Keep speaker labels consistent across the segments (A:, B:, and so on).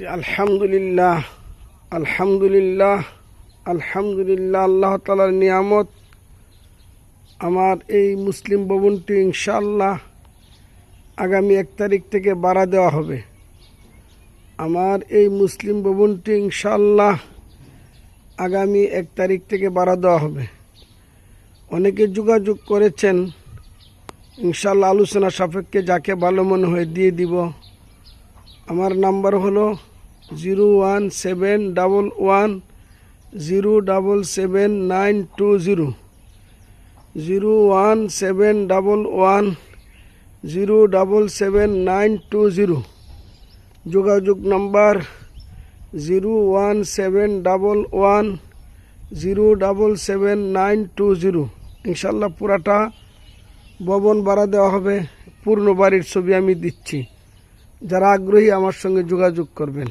A: আলহামদুলিল্লাহ আলহামদুলিল্লাহ আলহামদুলিল্লাহ, আল্লাহ তাআলার নিয়ামত। আমার এই মুসলিম ভবনটি ইনশাআল্লাহ আগামী 1 তারিখ থেকে ভাড়া দেওয়া হবে। আমার এই মুসলিম ভবনটি ইনশাআল্লাহ আগামী 1 তারিখ থেকে ভাড়া দেওয়া হবে। অনেকে যোগাযোগ করেছেন, ইনশাআল্লাহ আলোচনা সাপেক্ষে যাকে ভালো মনে হয় দিয়ে দিব। আমার নাম্বার হলো 01711077920, 01711077920। যোগাযোগ নাম্বার 01711077920। ইনশাআল্লাহ পুরাটা ভবন ভাড়া দেওয়া হবে। পূর্ণ বাড়ির ছবি আমি দিচ্ছি। যারা আগ্রহী আমার সঙ্গে যোগাযোগ করবেন।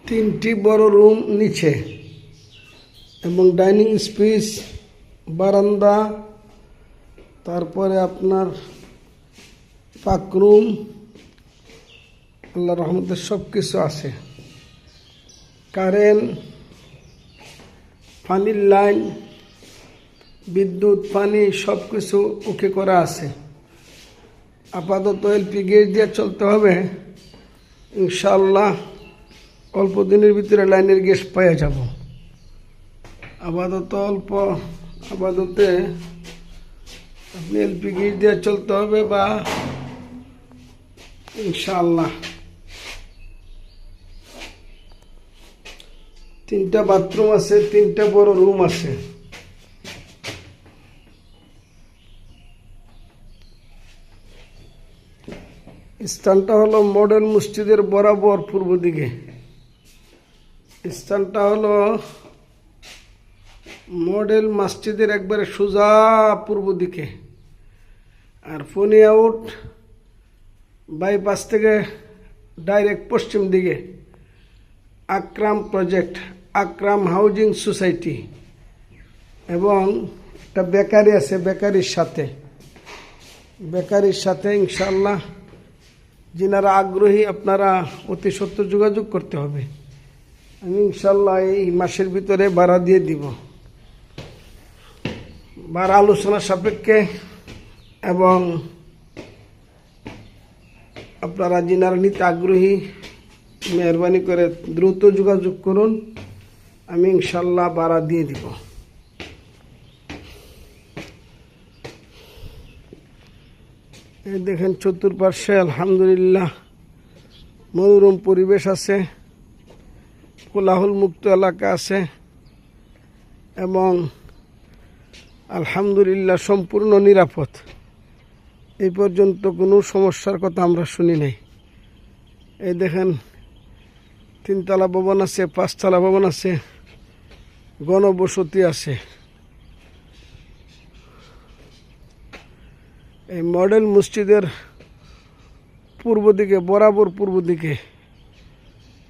A: তিনটি বড় রুম নিচে এবং ডাইনিং স্পেস, বারান্দা, তারপরে আপনার পাকরুম, আল্লাহর রহমতে সব কিছু আছে। কারেন্ট, পানির লাইন, বিদ্যুৎ, পানি সব কিছু ওকে করা আছে। আপাতত এলপি গ্যাস দিয়ে চলতে হবে। ইনশাআল্লাহ অল্প দিনের ভিতরে লাইনের গ্যাস পাওয়া যাব। আপাততে আপনি এলপি গ্যাস দিয়ে চলতে হবে বা ইনশাআল্লাহ। 3টা বাথরুম আছে, 3টা বড় রুম আছে। স্থানটা হলো মডেল মসজিদের বরাবর পূর্ব দিকে। স্থানটা হলো মডেল মসজিদের একবারে সোজা পূর্ব দিকে। আর ফোনি আউট বাইপাস থেকে ডাইরেক্ট পশ্চিম দিকে আকরাম প্রজেক্ট, আকরাম হাউজিং সোসাইটি, এবং একটা বেকারি আছে। বেকারির সাথে ইনশাআল্লাহ যিনারা আগ্রহী আপনারা অতি সত্বর যোগাযোগ করতে হবে। আমি ইনশাআল্লাহ এই মাসের ভিতরে ভাড়া দিয়ে দিব। ভাড়া আলোচনা সাপেক্ষে, এবং আপনারা যিনারা নিতে আগ্রহী মেহরবানি করে দ্রুত যোগাযোগ করুন। আমি ইনশাআল্লাহ ভাড়া দিয়ে দিব। এই দেখেন চতুর্পার্শ্বে আলহামদুলিল্লাহ মনোরম পরিবেশ আছে, কোলাহল মুক্ত এলাকা আছে এবং আলহামদুলিল্লাহ সম্পূর্ণ নিরাপদ। এই পর্যন্ত কোনো সমস্যার কথা আমরা শুনি নাই। এই দেখেন 3তলা ভবন আছে, 5তলা ভবন আছে, গণবসতি আছে। এই মডেল মসজিদের পূর্ব দিকে, বরাবর পূর্ব দিকে,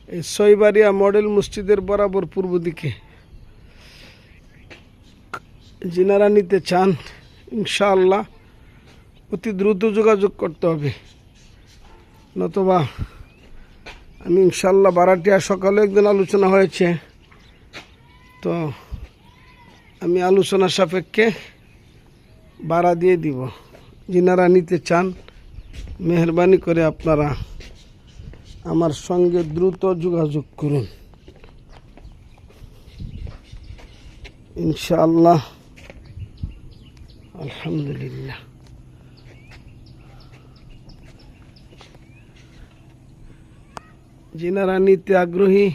A: এই ছয়বাড়িয়া মডেল মসজিদের বরাবর পূর্ব দিকে যিনারা নিতে চান ইনশাআল্লাহ অতি দ্রুত যোগাযোগ করতে হবে, নতুবা আমি ইনশাআল্লাহ ভাড়াটিয়া সকালে একদিন আলোচনা হয়েছে, তো আমি আলোচনা সাপেক্ষে ভাড়া দিয়ে দিব। যিনারা নিতে চান মেহরবানি করে আপনারা আমার সঙ্গে দ্রুত যোগাযোগ করুন ইনশাআল্লাহ। আলহামদুলিল্লাহ। যিনারা নিতে আগ্রহী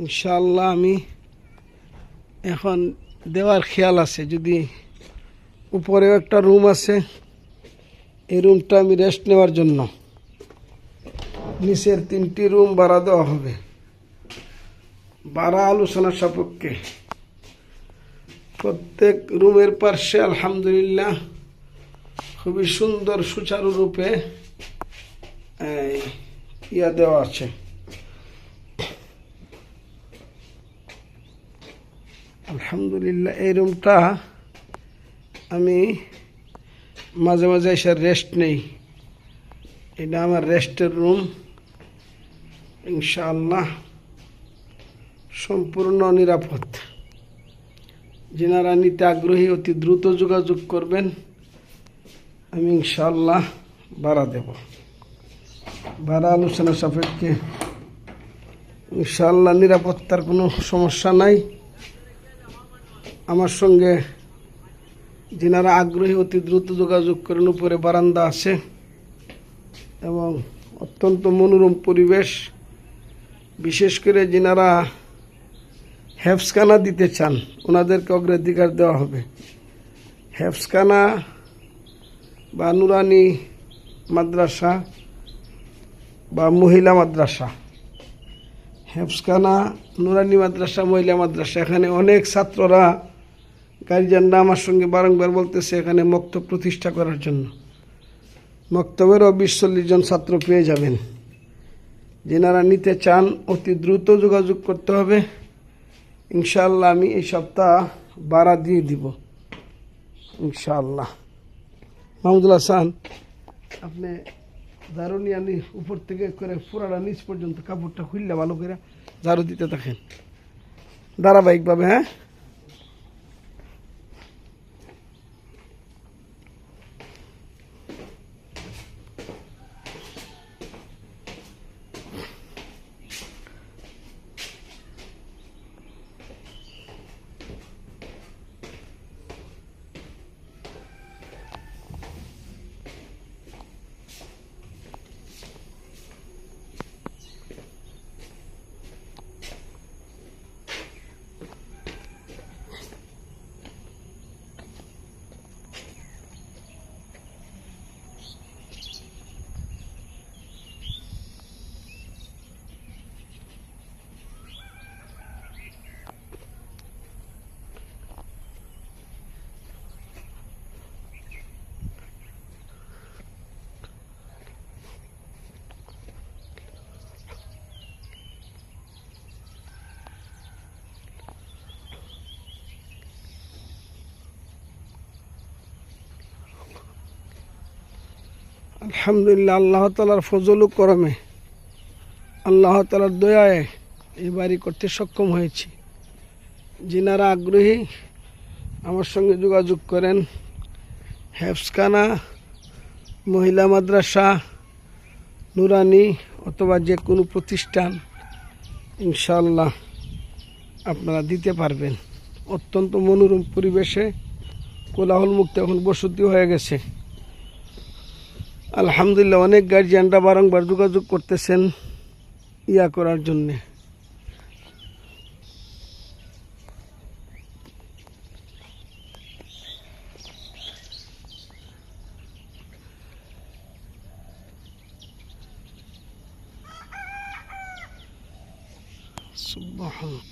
A: ইনশাআল্লাহ আমি এখন দেওয়ার খেয়াল আছে, যদি উপরেও একটা রুম আছে, এই রুমটা আমি রেস্ট নেওয়ার জন্য, নিচের 3টি রুম ভাড়া দেওয়া হবে, ভাড়া আলোচনা সাপেক্ষে। প্রত্যেক রুমের পাশে আলহামদুলিল্লাহ খুবই সুন্দর সুচারুরূপে ইয়া দেওয়া আছে। আলহামদুলিল্লাহ এই রুমটা আমি মাঝে মাঝে এসে রেস্ট নেই, এটা আমার রেস্টের রুম ইনশাআল্লাহ, সম্পূর্ণ নিরাপদ। যিনারা নিতে আগ্রহী অতি দ্রুত যোগাযোগ করবেন, আমি ইনশাআল্লাহ ভাড়া দেব, ভাড়া আলোচনা সাপেক্ষে ইনশাআল্লাহ। নিরাপত্তার কোনো সমস্যা নাই। আমার সঙ্গে যিনারা আগ্রহী অতি দ্রুত যোগাযোগ করেন। উপরে বারান্দা আছে এবং অত্যন্ত মনোরম পরিবেশ। বিশেষ করে যিনারা হেফজখানা দিতে চান ওনাদেরকে অগ্রাধিকার দেওয়া হবে। হেফজখানা বা নুরানি মাদ্রাসা বা মহিলা মাদ্রাসা, হেফজখানা, নুরানি মাদ্রাসা, মহিলা মাদ্রাসা, এখানে অনেক ছাত্ররা গার্জিয়ানরা আমার সঙ্গে বারংবার বলতেছে এখানে মক্তব প্রতিষ্ঠা করার জন্য। মক্তবেরও 20-40 জন ছাত্র পেয়ে যাবেন। যিনারা নিতে চান অতি দ্রুত যোগাযোগ করতে হবে ইনশাআল্লাহ। আমি এই সপ্তাহ ভাড়া দিয়ে দিব ইনশাআল্লাহ। মাহমুদুল হাসান, আপনি ঝাড়ু নিয়ে আনি উপর থেকে করে পুরাটা নিচ পর্যন্ত কাপড়টা খুললে ভালো করে ঝাড়ু দিতে থাকেন ধারাবাহিকভাবে। হ্যাঁ, আলহামদুলিল্লাহ। আল্লাহ তাআলার ফজল ও করমে, আল্লাহ তাআলার দয়ায় এই বাড়ি করতে সক্ষম হয়েছি। যিনারা আগ্রহী আমার সঙ্গে যোগাযোগ করেন। হেফজখানা, মহিলা মাদ্রাসা, নুরানি অথবা যে কোনো প্রতিষ্ঠান ইনশাআল্লাহ আপনারা দিতে পারবেন। অত্যন্ত মনোরম পরিবেশে, কোলাহল মুক্ত এখন বসতি হয়ে গেছে। আলহামদুলিল্লাহ অনেক গার্জিয়ানরা বারংবার যোগাযোগ করতেছেন ইয়া করার জন্যে। সুবহান